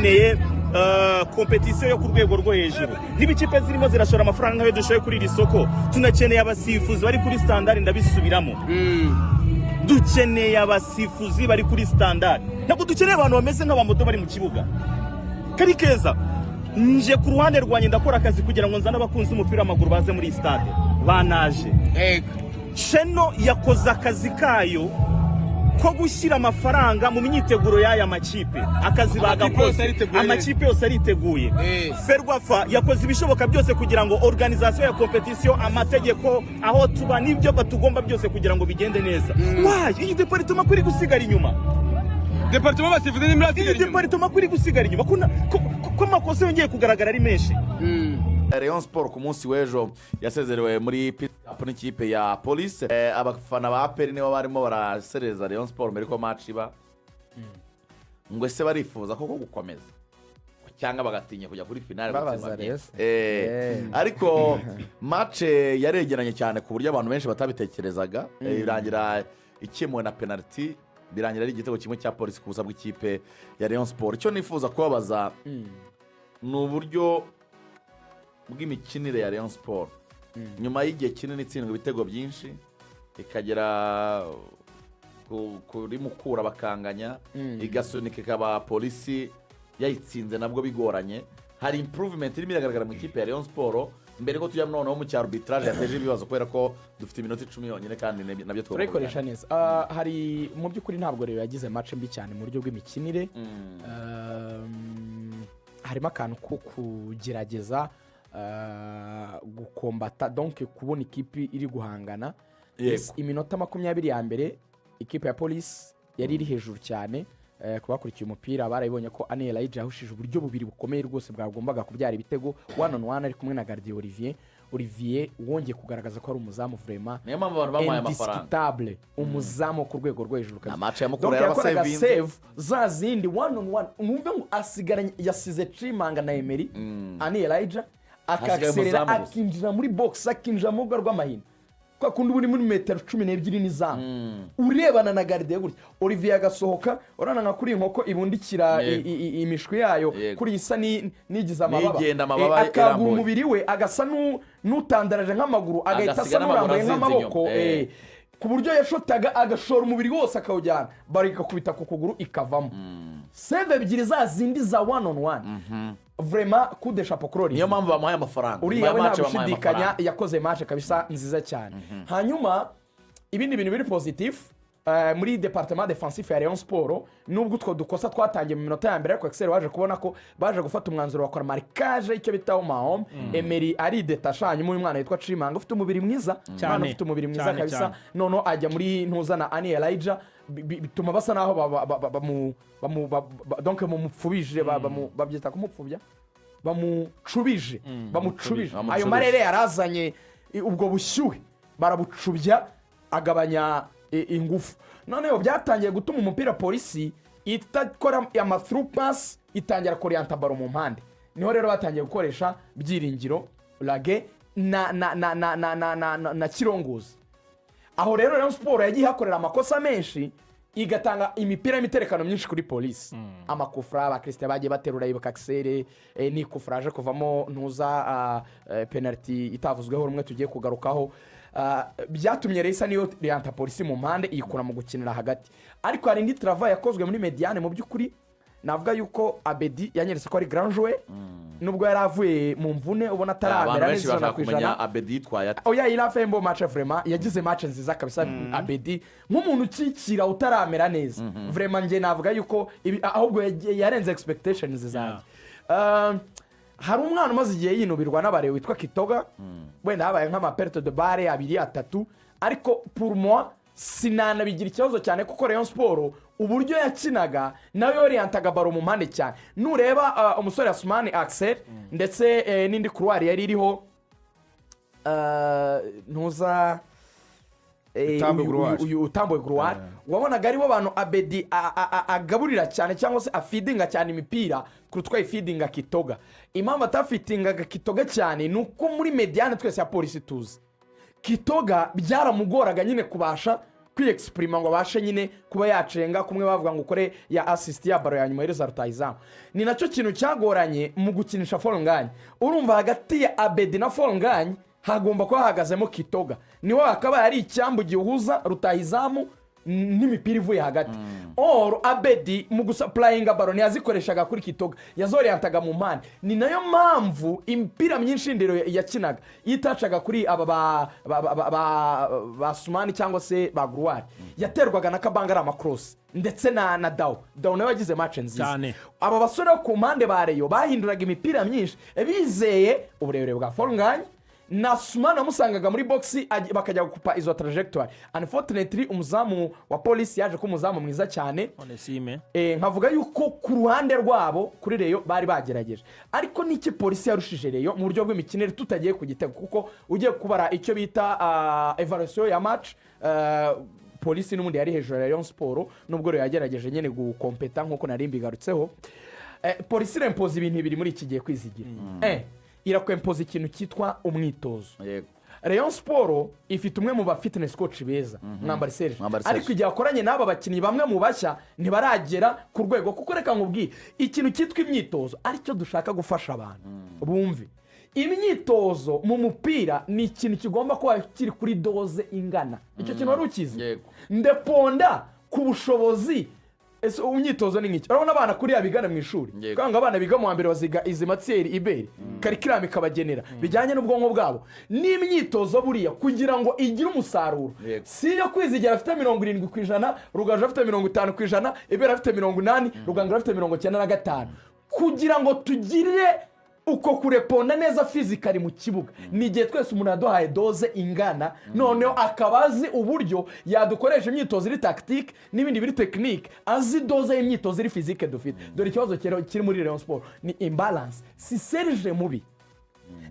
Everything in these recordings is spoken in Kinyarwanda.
dukeneye kompetisiyo yo ku rwego rwo hejuru. Niba ikipe zirimo zirashora amafaranga nk'ayo dushoye kuri iri soko, tunakeneye abasifuzi bari kuri standard, ndabisubiramo. Dukeneye abasifuzi bari kuri standard. Ntabwo dukeneye abantu bameze nk'abamoto bari mu kibuga. Kari keza nje ku ruhande rwanjye ndakora akazi kugira ngo nzane abakunzi umupira w'amaguru baze muri stade. Banaje. Cheno yakoze akazi kayo ko gushyira amafaranga mu myiteguro y'aya makipe. Akazi bagakoze, amakipe yose ariteguye. Ferwafa yakoze ibishoboka byose kugira ngo organisation ya competition, amategeko, aho tuba n'ibyo batugomba byose kugira ngo bigende neza. Iyi departement kuri gusigara inyuma. Departement basifuze ni murasigara inyuma. Departement kuri gusigara inyuma. Ko makosa yongeye kugaragara ari menshi. Rayon Sport ku munsi w'ejo yasezerewe muri pick-up n'ikipe ya Police. Abafana ba Abedi nibo barimo barasereza Rayon Sport mbere ko match iba. Ngo ese barifuza koko gukomeza cyangwa bagatinya kujya kuri finale ariko match yaregeranye cyane ku buryo abantu benshi batabitekerezaga. Irangira ikimwe na penalty, birangira ari igitego kimwe cya Police ku busa bw'ikipe ya Rayon Sport. Icyo nifuza kubabaza ni uburyo bw'imikinire ya Rayon Sport nyuma y'igihe kinini itsindwa ibitego byinshi ikagera kuri Mukura bakanganya igasunika ikaba Polisi yayitsinze nabwo bigoranye. Hari improvement irimo iragaragara mu ikipe ya Rayon Sport mbere ko tujya noneho mu arbitrage yateje ibibazo kubera ko dufite iminota 10 yonyine kandi nabyo turikoresha neza. Hari mu by'ukuri ntabwo rero yagize match mbi cyane mu buryo bw'imikinire. Harimo akantu ko kugerageza gukombata donc kubona ikipe iri guhangana. Iminota 20 ya mbere ikipe ya Police yari iri hejuru cyane. Kubakurikiye umupira barayibonye ko Yanyemej yahushije uburyo bubiri bukomeye rwose bwagombaga kubyara ibitego 1-on-1 ari kumwe na gardien Olivier wongeye kugaragaza ko ari umuzamu vraiment niyo mpamvu abantu bamuhaye amafaranga indiscutable, umuzamu ku rwego rwo hejuru kabisa. Match ya Mukura yarabasevinze save za zindi 1-on-1 numve ngo asigaranye yasize Trimanga na Emery. Yanyemej akakserera akinjira muri box akinjira mu rwa rw'amahina kwa kundi buri muri metero 12 n'izamu urebana na gardien gutya. Olivier agasohoka urana nka kuri inkoko ibundikira imishwi yayo kuri isa nigiza amababa akagura umubiri we agasa n'utandaraje nk'amaguru agahita asa n'urambaye nk'amaboko ku buryo yashotaga agashora umubiri wose akawujyana barika kubita ku kuguru ikavamo. Save ebyiri za zindi za 1-on-1 vraiment coup de chapeau kuri niyo mpamvu bamuhaye amafaranga. Uriya we ntagushidikanya yakoze match kabisa nziza cyane. Hanyuma ibindi bintu biri positif muri departement defensif ya Rayon Sport nubwo utwo dukosa twatangiye mu minota ya mbere ariko Excel waje kubona ko baje gufata umwanzuro bakora marquage icyo bitaho mahom. Emery ari detachanye mu mwana yitwa Trimanga ufite umubiri mwiza cyane, ufite umubiri mwiza kabisa. Nono ajya muri ntuzana Yanyemej bituma basa naho donc mumupfubije babyita kumupfubya bamucubije ayo marere yarazanye ubwo bushyuhe barabucubya agabanya ingufu. Noneho byatangiye gutuma umupira Polisi itakora ama through pass itangira kurienta baro mu mpande. Niho rero batangiye gukoresha Byiringiro Lage na Kirongozi. Aho rero Rayon Sport yagiye hakorera amakosa menshi igatanga imipira y'imiterekano myinshi kuri Polisi. Amakufra ba Christian bagiye baterura ibuka Axel ni kufraje kuvamo ntuza penalty itavuzweho rumwe tugiye kugarukaho. Byatumye Reisa niyo rianta Polisi mu mpande ikura mu gukinira hagati. Ariko hari indi travail yakozwe muri mediane mu by'ukuri navuga yuko Abedi yanyeretse ko ari grand joueur nubwo yaravuye mu mvune ubona ataramera neza na kwijana. Abedi twaya oya ila fembo match vraiment yagize match nziza kabisa. Abedi nk'umuntu ukikira utaramera neza vraiment nge navuga yuko ahubwo yarenze expectations zanjye. Hari umwana umaze igihe yinubirwa n'abare witwa Kitoga wenda habaye nk'ama perte de balle 2-3 ariko pour moi sinanabigira ikibazo cyane kuko Rayon Sport uburyo yakinaga nawe orientaga baro mu mpande cyane. Nureba umusore Asmani Axel ndetse n'indi couloir yari iriho ntuza utamboye couloir wabonaga aribo bantu Abedi agaburira cyane cyangwa se afeedinga cyane imipira kurutwa ifeedinga Kitoga. Impamvu atafeedinga Kitoga cyane nuko muri mediane twese ya Polisi tuzi Kitoga byaramugoraga nyine kubasha kwiyexprima ngo abashe nyine kuba yacenga kumwe bavuga ngo ukore ya assist ya baro ya nyuma y'iriza rutahizamu ni nacyo kintu cyagoranye mu gukinisha Folnganye urumva hagati ya Abedi na Folnganye hagomba kuba hahagazemo Kitoga niho hakaba hari icyambu gihuza rutahizamu n'imipira ivuye hagati Abedi mu gusapurayinga baro ntiyazikoreshaga kuri Kitoga yazoriyantaga mu mpande ni nayo mpamvu imipira myinshi y'indero yakinaga yitacaga kuri aba ba Sumani cyangwa se ba Gruwari yaterwaga na Kabanga ari amakorosi ndetse na Dawo nawe wagize match nziza aba basore bo ku mpande ba Rayon bahinduraga imipira myinshi bizeye uburebure bwa Folnganye na Sumani amusangaga muri boxi bakajya gukupa izo trajectoire unfortunately umuzamu wa polisi yaje ko umuzamu mwiza cyane nkavuga yuko ku ruhande rwabo kuri Rayon bari bagerageje ariko niki polisi yarushije Rayon mu buryo bw'imikinire tutagiye ku gitego kuko ugiye kubara icyo bita evaluation ya match polisi n'umundi yari hejuru ya Rayon Sport nubwo Rayon yagerageje nyene gukompeta nkuko nari mbigarutseho polisi rempoza ibintu bibiri muri iki gihe kwizigira irakwempoza ikintu cyitwa umwitozo Rayon Sport ifite umwe mu ba fitness coach beza mwambari Serge ariko igihe akoranye n'aba bakinnyi bamwe mu bashya ntibaragera ku rwego kuko reka nkubwiye ikintu cyitwa imyitozo aricyo dushaka gufasha abantu bumve imyitozo mu mupira ni ikintu kigomba kuba kiri kuri doze ingana icyo kintu wari ukizi ndeponda ku bushobozi ese umyitozo ni nk'iki urabona abana kuri abigana mu ishuri kanga abana biga mu mbere baziga izi matiere iberi karikirame kabagenera bijyanye n'ubwonko bwabo n'imyitozo buriya kugira ngo igire umusaruro si yo kwizigira afite 70% Rugaju afite 50%, ibera afite 80%, Ruganga afite 95% kugira ngo tugire uko kureponda neza physically mu kibuga ni gihe twese umuntu aduhaye doze ingana noneho akabazi uburyo yadukoresha imyitozo iri tactique n'ibindi biri technique azi doze y'imyitozo iri physique dufite dore ikibazo kiri muri Rayon Sport ni imbalance si Serge mubi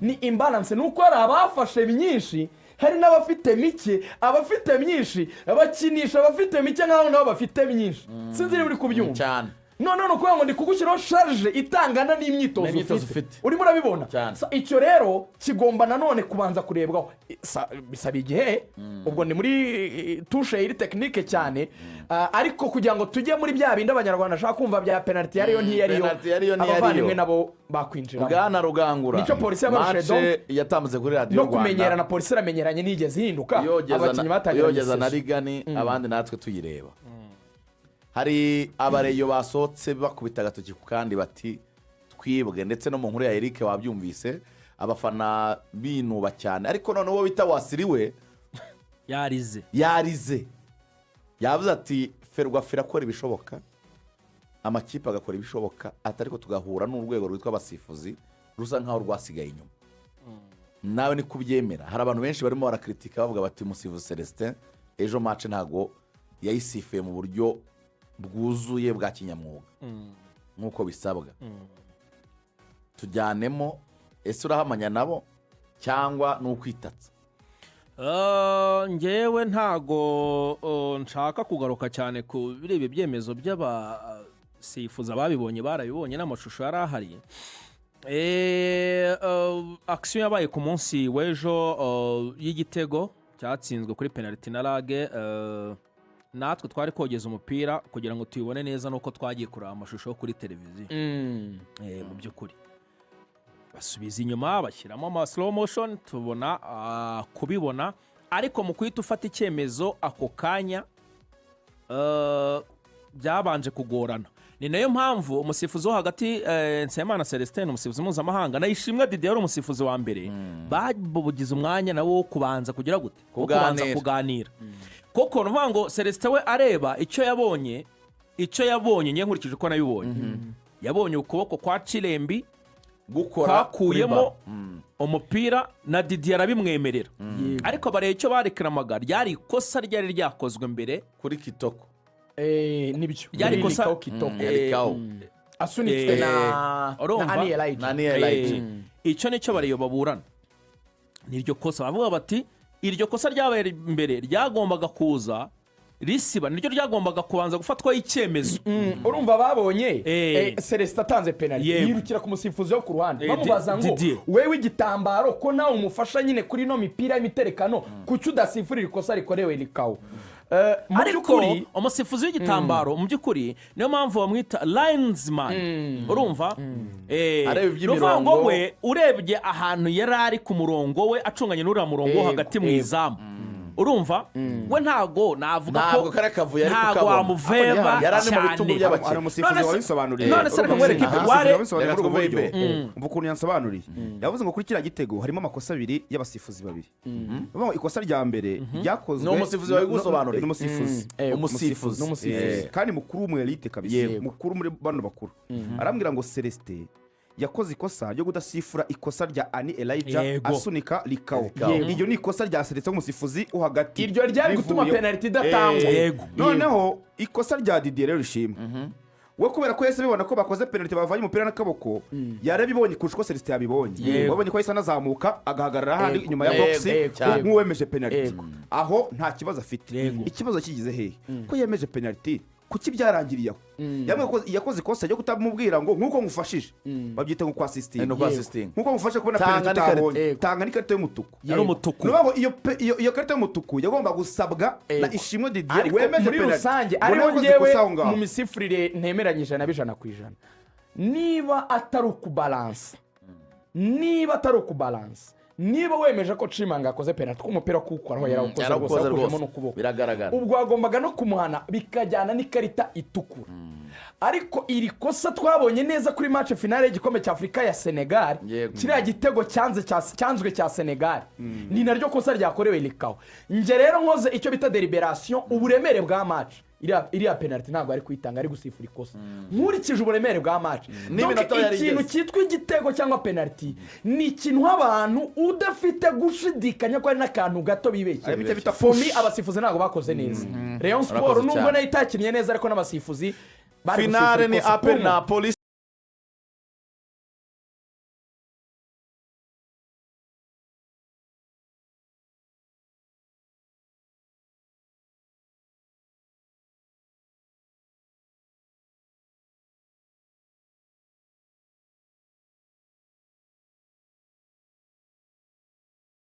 ni imbalance nuko ari abafashe byinshi hari n'abafite mike abafite myinshi abakinisha abafite mike nkaho nabo bafite byinshi sinzi uri kubyumva cyane none nuko ngo ndi kugushyiraho charge itangana n'imyitozo ufite urimo urabibona icyo rero kigomba nanone kubanza kurebwaho bisaba igihe ubwo ni muri touche iri technique cyane ariko kugira ngo tujye muri bya bindi abanyarwanda ashaka kumva bya penalty yariyo ntiyariyo abavandimwe nabo bakwinjira bwana Rugangura nicyo polisi yabarushe yatamze kuri radio no kumenyera na polisi iramenyeranye nigeze hinduka abakinnyi batangira yogeza na Rigani abandi natwe tuyireba hari abareyo basohotse bakubita agatoki ku kandi bati twibwe ndetse no mu nkuru ya Eric wabyumvise abafana binuba cyane ariko none wowe bita wasiriwe yarize yavuze ati Ferwafa akora ibishoboka amakipe agakora ibishoboka atariko tugahura n'urwego rwitwa abasifuzi rusa nkaho rwasigaye inyuma nawe ni kubyemera hari abantu benshi barimo barakritika bavuga bati Musifuzi Celestin ejo match ntago yayisifuye mu buryo bwuzuye bwa kinyamwuga nkuko bisabwa tujyanemo ese urahamanya nabo cyangwa n'ukwitatsa ngewe ntago nshaka kugaruka cyane ku birebe byemezo by'abasifuza babibonye barabibonye n'amashusho yari ahari action yabaye ku munsi w'ejo y'igitego cyatsinzwe kuri penalty na Lage natwe twari kogeza umupira kugira ngo tuyibone neza nuko twagiye kureba amashusho kuri televiziyo mu by'ukuri basubiza inyuma bashyiramo ama slow motion tubona kubibona ariko mu kwita ufata icyemezo ako kanya byabanje kugorana ni nayo mpamvu umusifuzi wo hagati Nsayimana Celestin umusifuzi mpuzamahanga nayishimwe Didi yari umusifuzi wa mbere babugize umwanya nawo wo kubanza kugira gute kuganira koko nuvuga ngo Celestin we areba icyo yabonye ngiye nkurikije ko nabibonye yabonye ukuboko kwa Cirembi gukora kuyemo umupira na Didi yarabimwemerera ariko bareye icyo barekramaga ryari ikosa ryari ryakozwe mbere kuri Kitoko nibyo ryari ikosa Kitoko asunitswe na Elijah icyo nicyo bareye baburana niryo kosa bavuga bati iryo kosa ryabaye imbere ryagombaga kuza risiba niryo ryagombaga kubanza gufatwa icyemezo urumva babonye Celestin atanze penalty yirukira ku musifuzi wo ku ruhande bamubaza ngo wewe igitambaro ko nawe umufasha nyine kuri no mipira y'imiterekano kuki udasifurira ikosa rikorewe likawo ariko umusifuzi w'igitambaro mu by'ukuri niyo mpamvu bamwita linesman urumva ruvango we urebye ahantu yari ari ku murongo we acunganye n'uriya murongo wo hagati mu izamu urumva we ntago navuga ko ntago wamuveba cyane hari umusifuzi wabisobanuriye none se reka mwereke umva ukuntu yansobanuriye yavuze ngo kuri kiriya gitego harimo amakosa abiri y'abasifuzi babiri ikosa rya mbere ryakozwe n'umusifuzi wabigusobanuriye umusifuzi kandi mukuru w'umwelite kabisa mukuru muri bano bakuru arambwira ngo Celestin yakoze ikosa ryo kudasifura ikosa rya Ani Elijah asunika Likao iryo ni ikosa rya Celestin umusifuzi uhagati iryo ryari gutuma penalty idatangwa noneho ikosa rya Didier rero rishimwe we kubera ko yese bibona ko bakoze penalty bavanye umupira n'akaboko yarabibonye kuko Celestin yabibonye wabonye ko yisa nazamuka agahagarara handi inyuma ya box nk'uwemeje penalty aho nta kibazo afite ikibazo kigize hehe ko yemeje penalty kuki byarangiriyeho yakoze ikosa ryo kutamubwira ngo nkuko ngufashije babyita ngo assisting nkuko ngufashe kubona penalty tabonye tanga n'ikarita y'umutuku ari umutuku nuko iyo karita y'umutuku yagomba gusabwa na Ishimwe Didier wemeje muri rusange ariho ngewe mu misifurire ntemeranyije na 100% niba atari ukubalansa niba wemeje ko Chimanga akoze penalty k'umupira kukoraho yarawukoze rwose n'ukuboko biragaragara ubwo agombaga no kumuhana bikajyana n'ikarita itukura ariko iri kosa twabonye neza kuri match finale y'igikombe cya Afrika ya Senegal kiriya gitego cyanzwe cya Senegal ni naryo kosa ryakorewe Likao nje rero nkoze icyo bita deliberation uburemere bwa match iriya penalty ntabwo ari kwitanga ari gusifura ikosa nkurikije uburemere bwa match ikintu cyitwa igitego cyangwa penalty ni ikintu abantu udafite gushidikanya ko ari n'akantu gato bibeshye fomi abasifuzi ntabwo bakoze neza Rayon Sport nubwo nayo itakinnye neza ariko n'abasifuzi finale ni Apel na Police